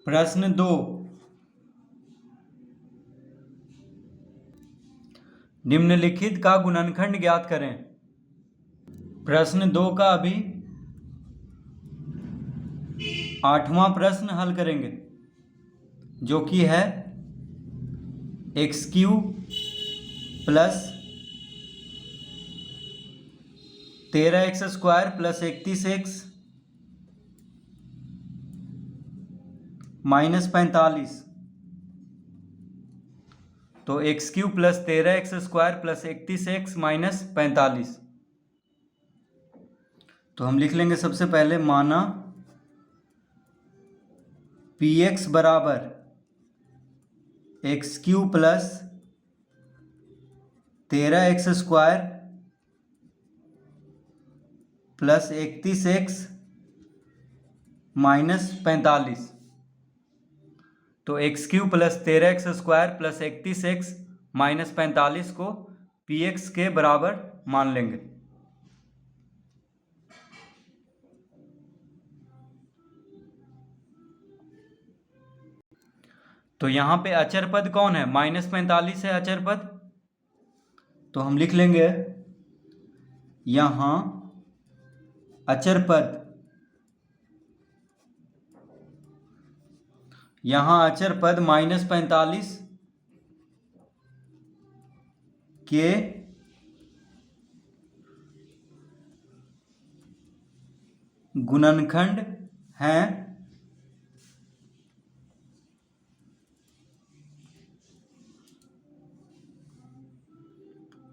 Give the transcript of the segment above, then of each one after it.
प्रश्न 2, निम्नलिखित का गुणनखंड ज्ञात करें। प्रश्न 2 का अभी 8वां प्रश्न हल करेंगे, जो कि है x³ plus 13x² plus 31x minus 45। तो x³ plus 13x² plus 31x minus 45। तो हम लिख लेंगे सबसे पहले, माना px बराबर x³ plus 13x² plus 31x minus 45। तो x³ plus 13x² plus 31x minus 45 को px के बराबर मान लेंगे। तो यहाँ पे अचर पद कौन है? माइनस 45 है अचर पद। तो हम लिख लेंगे यहाँ अचर पद, यहाँ अचर पद माइनस 45 के गुणनखंड हैं।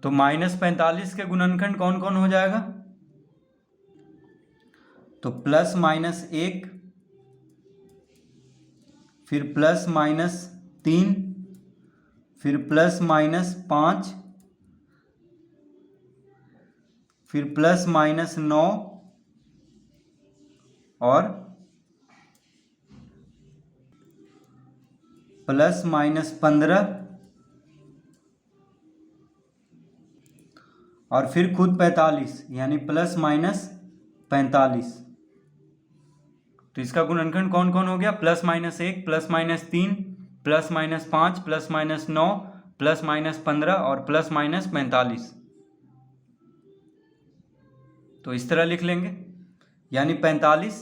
तो माइनस 45 के गुणनखंड कौन कौन हो जाएगा? तो प्लस माइनस 1, फिर प्लस माइनस 3, फिर प्लस माइनस 5, फिर प्लस माइनस 9 और प्लस माइनस 15 और फिर खुद 45, यानी प्लस माइनस 45। तो इसका गुणनखंड कौन कौन हो गया? Plus minus 1, plus minus 3, plus minus 5, plus minus 9, plus minus 15 और प्लस माइनस 45। तो इस तरह लिख लेंगे, यानी 45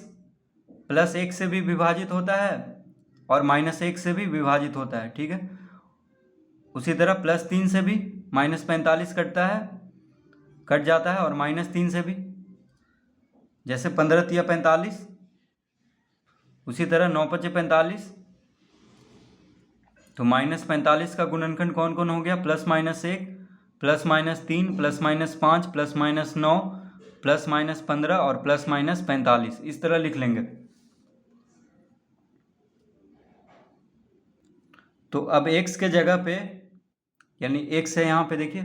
प्लस 1 से भी विभाजित होता है और माइनस 1 से भी विभाजित होता है। ठीक है, उसी तरह प्लस 3 से भी माइनस 45 कट जाता है और माइनस 3 से भी, जैसे 15 तिया 45, उसी तरह 9 पचे 45। तो माइनस 45 का गुणनखंड कौन कौन हो गया? Plus minus 1, plus minus 3, plus minus 5, plus minus 9, plus minus 15 और प्लस माइनस 45। इस तरह लिख लेंगे। तो अब x के जगह पे, यानी x है यहाँ पे देखिए,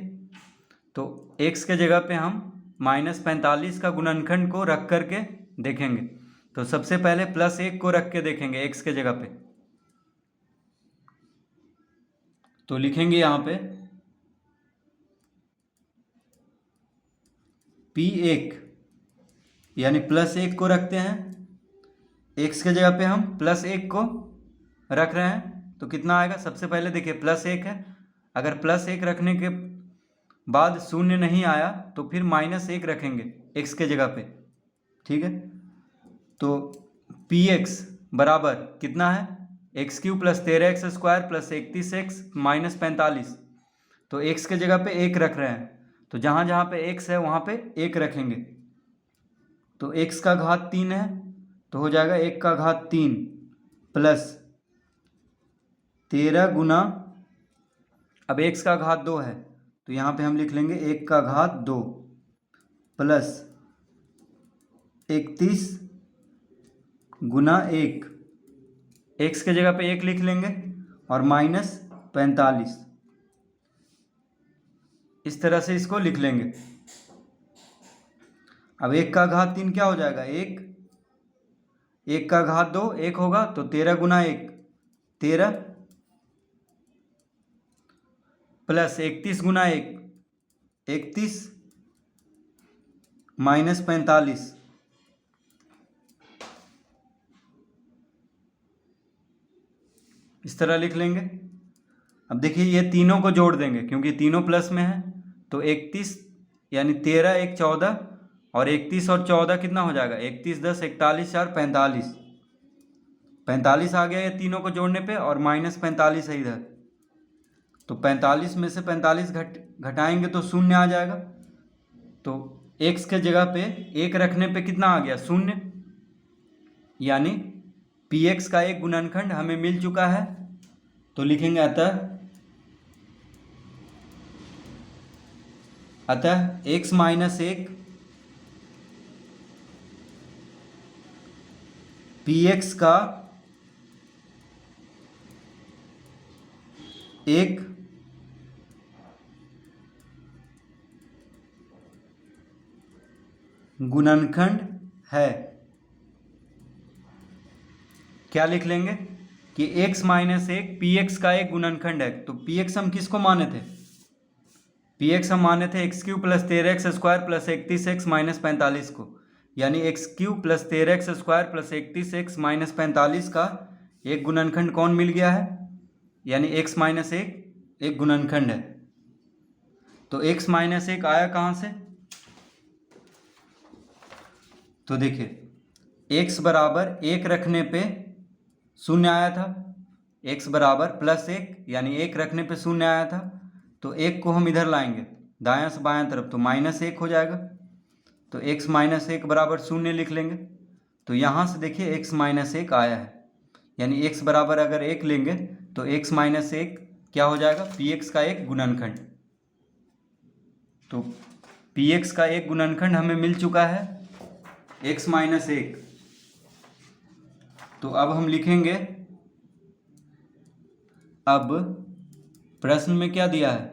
तो x के जगह पे हम माइनस 45 का गुणनखंड को रख करके देखेंगे। तो सबसे पहले प्लस 1 को रख के देखेंगे x के जगह पे। तो लिखेंगे यहाँ पे p1, यानी प्लस 1 को रखते हैं, x के जगह पे हम प्लस 1 को रख रहे हैं। तो कितना आएगा? सबसे पहले देखिए प्लस 1 है, अगर प्लस 1 रखने के बाद शून्य नहीं आया तो फिर माइनस 1 रखेंगे x के जगह पे। ठीक है, तो px बराबर कितना है? x³ plus 13x² plus 31x minus 45। तो x के जगह पे 1 रख रहे हैं, तो जहाँ जहाँ पे x है वहाँ पे 1 रखेंगे। तो x का घात 3 है, तो हो जाएगा 1 का घात 3 प्लस 13 गुना, अब x का घात 2 है तो यहाँ पे हम लिख लेंगे 1 का घात 2 प्लस 31 गुना 1, x के जगह पे 1 लिख लेंगे और माइनस 45। इस तरह से इसको लिख लेंगे। अब 1 का घात 3 क्या हो जाएगा? 1 का घात 2 1 होगा, तो 13 गुना 1 13 प्लस 31 गुना 1 31 माइनस 45। इस तरह लिख लेंगे। अब देखिए ये तीनों को जोड़ देंगे क्योंकि तीनों प्लस में है, तो 31 यानी 13 1 14 और 31 और 14 कितना हो जाएगा, 31 10 41 4 45, 45 आ गया ये तीनों को जोड़ने पे और -45 है इधर, तो 45 में से 45 घटाएंगे तो शून्य आ जाएगा। तो x के जगह पे 1 रखने पे कितना आ गया, शून्य, यानी px का एक गुणनखंड हमें मिल चुका है। तो लिखेंगे अतः x - 1 px का एक गुणनखंड है। क्या लिख लेंगे कि x - 1 px का एक गुणनखंड है। तो px हम किसको माने थे, px हम माने थे x³ + 13x² + 31x - 45 को, यानी x³ + 13x² + 31x - 45 का एक गुणनखंड कौन मिल गया है, यानी x - 1 एक गुणनखंड है। तो x - 1 आया कहाँ से, तो देखिए x बराबर 1 रखने पे शून्य आया था, x बराबर +1 यानी 1 रखने पे शून्य आया था। तो 1 को हम इधर लाएंगे दायां से बायां तरफ, तो -1 हो जाएगा। तो x - 1 बराबर शून्य लिख लेंगे। तो यहाँ से देखिए x - 1 आया है, यानी x बराबर अगर 1 लेंगे तो x - 1 क्या हो जाएगा, px का एक गुणनखंड। तो px का एक गुणनखंड हमें मिल चुका है x - 1। तो अब हम लिखेंगे, अब प्रश्न में क्या दिया है,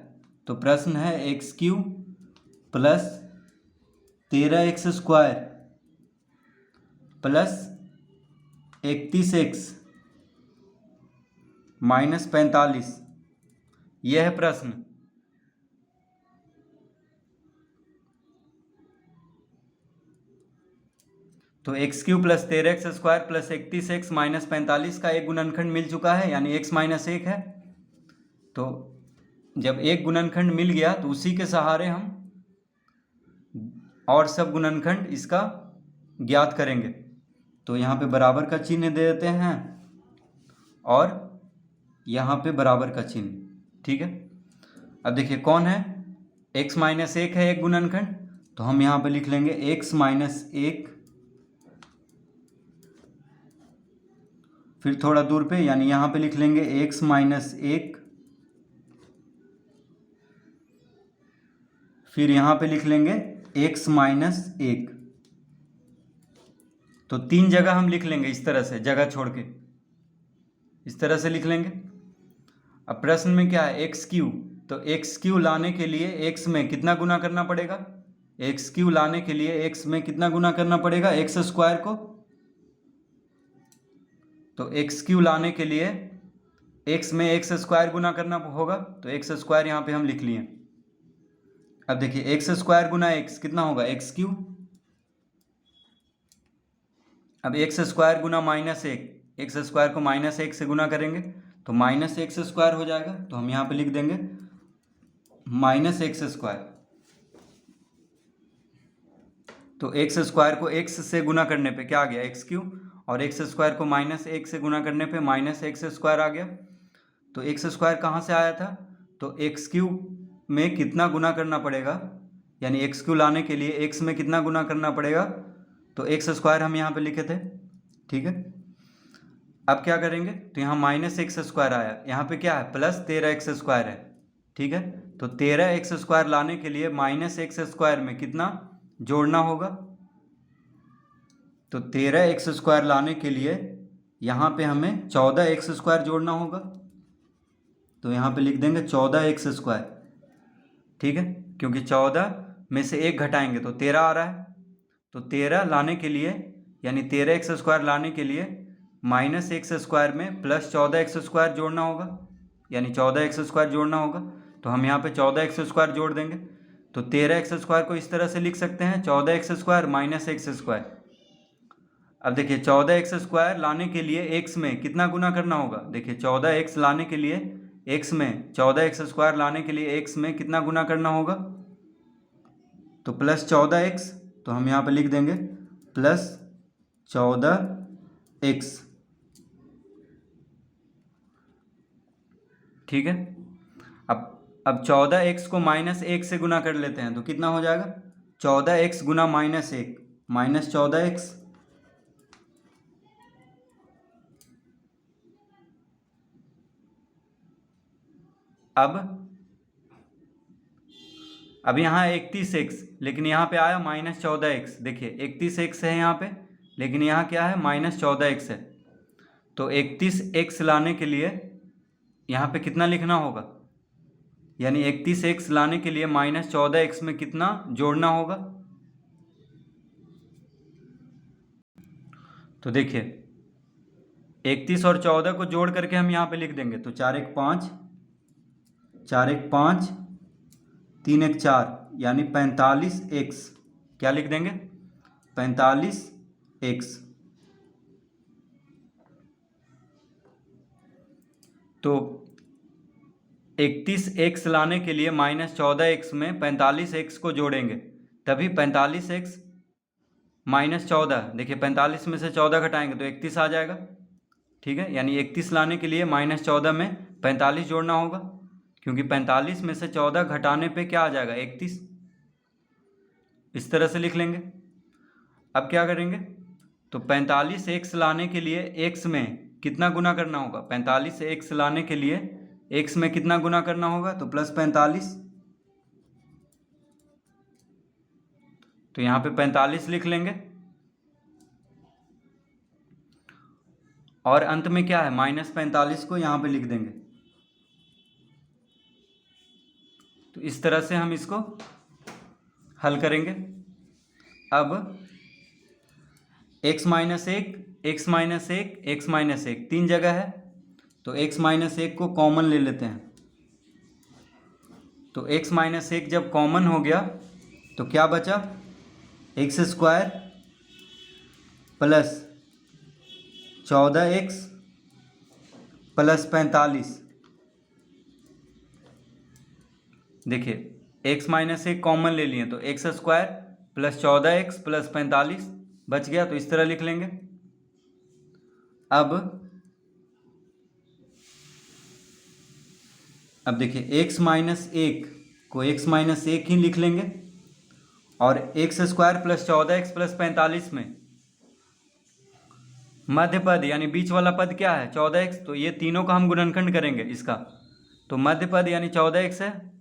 तो प्रश्न है x³ + 13x² + 31x - 45, यह है प्रश्न। तो x³ + 13x² + 31x - 45 का एक गुणनखंड मिल चुका है, यानी x - 1 है। तो जब एक गुणनखंड मिल गया तो उसी के सहारे हम और सब गुणनखंड इसका ज्ञात करेंगे। तो यहाँ पे बराबर का चिन्ह दे देते हैं और यहाँ पे बराबर का चिन्ह, ठीक है। अब देखिए कौन है, x - 1 है एक गुणनखंड, तो हम यहाँ पे लिख लेंगे x - 1, फिर थोड़ा दूर पे यानी यहाँ पे लिख लेंगे x - 1, फिर यहाँ पे लिख लेंगे x - 1। तो 3 जगह हम लिख लेंगे इस तरह से, जगह छोड़ के इस तरह से लिख लेंगे। अब प्रश्न में क्या है, x³, तो x³ लाने के लिए x में कितना गुना करना पड़ेगा, x³ लाने के लिए x में कितना गुना करना पड़ेगा, x² को। तो x³ लाने के लिए x में x² गुना करना होगा, तो x² यहाँ पे हम लिख लिए। अब देखिए x² × x कितना होगा, x³। अब x² × -1, x² को -1 से गुना करेंगे तो -x² हो जाएगा। तो हम यहाँ पे लिख देंगे -x²। तो x² को x से गुना करने पे क्या आ गया, x³ और x² को -1 से गुना करने पे -x² आ गया। तो x² कहाँ से आया था, तो x³ में कितना गुना करना पड़ेगा, यानी x³ लाने के लिए x में कितना गुना करना पड़ेगा, तो x² हम यहाँ पे लिखे थे, ठीक है। अब क्या करेंगे, तो यहाँ -x² आया, यहाँ पे क्या है +13x² है, ठीक है। तो 13x² लाने के लिए -x² में कितना जोड़ना होगा, तो 13x² लाने के लिए यहाँ पे हमें 14x² जोड़ना होगा। तो यहाँ पे लिख देंगे 14x², ठीक है, क्योंकि 14 में से 1 घटाएंगे तो 13 आ रहा है। तो 13 लाने के लिए यानी 13x² लाने के लिए -x² में +14x² जोड़ना होगा, यानी 14x² जोड़ना होगा। तो हम यहाँ पे 14x² जोड़ देंगे। तो 13x² को इस तरह से लिख सकते हैं 14x² - x²। अब देखिए 14x² लाने के लिए x में कितना गुना करना होगा। देखिए 14x लाने के लिए x में 14x² लाने के लिए x में कितना गुना करना होगा, तो +14x, तो हम यहाँ पे लिख देंगे +14x। ठीक है। अब 14x को -1 से गुना कर लेते हैं तो कितना हो जाएगा, 14x गुना -1 -14x। अब यहाँ 31x, लेकिन यहाँ पे आया -14x। देखिए 31x है यहाँ पे, लेकिन यहाँ क्या है, -14x है। तो 31x लाने के लिए यहाँ पे कितना लिखना होगा, यानी 31x लाने के लिए -14x में कितना जोड़ना होगा। तो देखिए 31 और 14 को जोड़ करके हम यहाँ पे लिख देंगे, तो 4 1 5, 4 1 5, 3 1 4, यानी 45x। क्या लिख देंगे, 45x। तो 31x लाने के लिए -14x में 45x को जोड़ेंगे, तभी 45x -14, देखिए 45 में से 14 घटाएंगे तो 31 आ जाएगा। ठीक है, यानी 31 लाने के लिए -14 में 45 जोड़ना होगा, क्योंकि 45 में से 14 घटाने पे क्या आ जाएगा, 31। इस तरह से लिख लेंगे। अब क्या करेंगे, तो 45x लाने के लिए x में कितना गुना करना होगा, 45x लाने के लिए x में कितना गुना करना होगा, तो +45। तो यहाँ पे 45 लिख लेंगे, और अंत में क्या है, -45 को यहाँ पे लिख देंगे। तो इस तरह से हम इसको हल करेंगे। अब x -1, x -1, x -1 तीन जगह है, तो x -1 को कॉमन ले लेते हैं। तो x -1 जब कॉमन हो गया तो क्या बचा, x² प्लस 14x प्लस 45। देखिए x -1 कॉमन ले लिए तो x² प्लस 14x प्लस 45 बच गया, तो इस तरह लिख लेंगे। अब देखिए x -1 को x -1 ही लिख लेंगे, और x² प्लस 14x प्लस 45 में मध्य पद यानी बीच वाला पद क्या है, 14x, तो ये तीनों का हम गुणनखंड करेंगे इसका। तो मध्य पद यानी 14x है,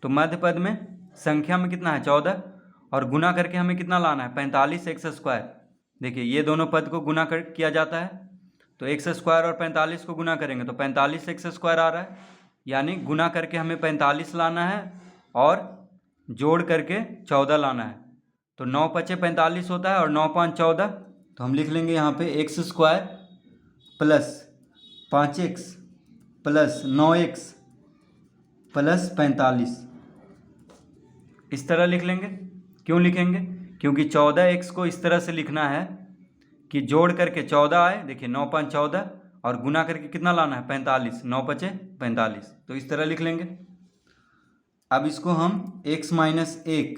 तो मध्य पद में संख्या में कितना है, 14, और गुना करके हमें कितना लाना है, 45x²। देखिए ये दोनों पद को गुना किया जाता है, तो x² और 45 को गुना करेंगे तो 45x² आ रहा है, यानी गुना करके हमें 45 लाना है और जोड़ करके 14 लाना है। तो 9 पचे 45 होता है और 9 5 14, तो हम लिख लेंगे यहाँ पे x² plus 5x plus 9x plus 45। इस तरह लिख लेंगे। क्यों लिखेंगे, क्योंकि 14x को इस तरह से लिखना है कि जोड़ करके 14 आए, देखिए 9 5 14, और गुना करके कितना लाना है, 45, 9 पचे 45, तो इस तरह लिख लेंगे। अब इसको हम x -1,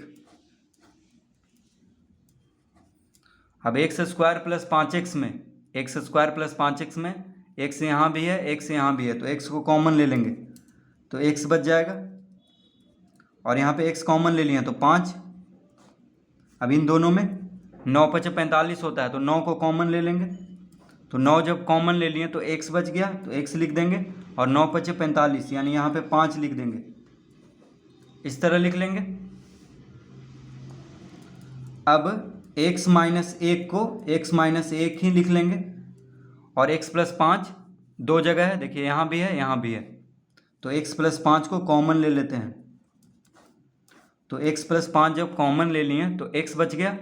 अब x² प्लस 5x में, x² प्लस 5x में x यहाँ भी है, x यहाँ भी है, तो x को कॉमन ले लेंगे तो x बच जाएगा, और यहाँ पे x कॉमन ले लिए तो 5। अब इन दोनों में 9 पचे 45 होता है, तो 9 को कॉमन ले लेंगे, तो 9 जब कॉमन ले लिए तो x बच गया, तो x लिख देंगे, और 9 पचे 45 यानी यहाँ पे 5 लिख देंगे। इस तरह लिख लेंगे। अब x -1 को x -1 ही लिख लेंगे, और x + 5 दो जगह है, देखिए यहाँ भी है यहाँ भी है, तो x + 5 को कॉमन ले लेते हैं। तो x + 5 जब कॉमन ले लिए तो x बच गया,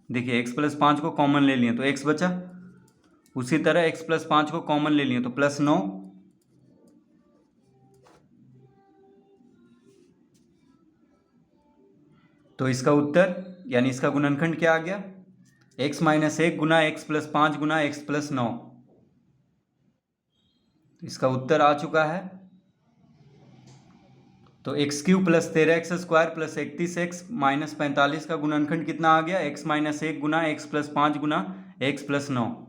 देखिए x + 5 को कॉमन ले लिए तो x बचा। उसी तरह x + 5 को कॉमन ले लिए तो +9। तो इसका उत्तर यानी इसका गुणनखंड क्या आ गया, एक्स माइनस 1 गुना एक्स प्लस 5 गुना एक्स प्लस 9। इसका उत्तर आ चुका है। तो x cube plus 13x square plus 31x minus 45 का गुणनखंड कितना आ गया? एक्स माइनस 1 गुना एक्स प्लस 5 गुना एक्स प्लस 9।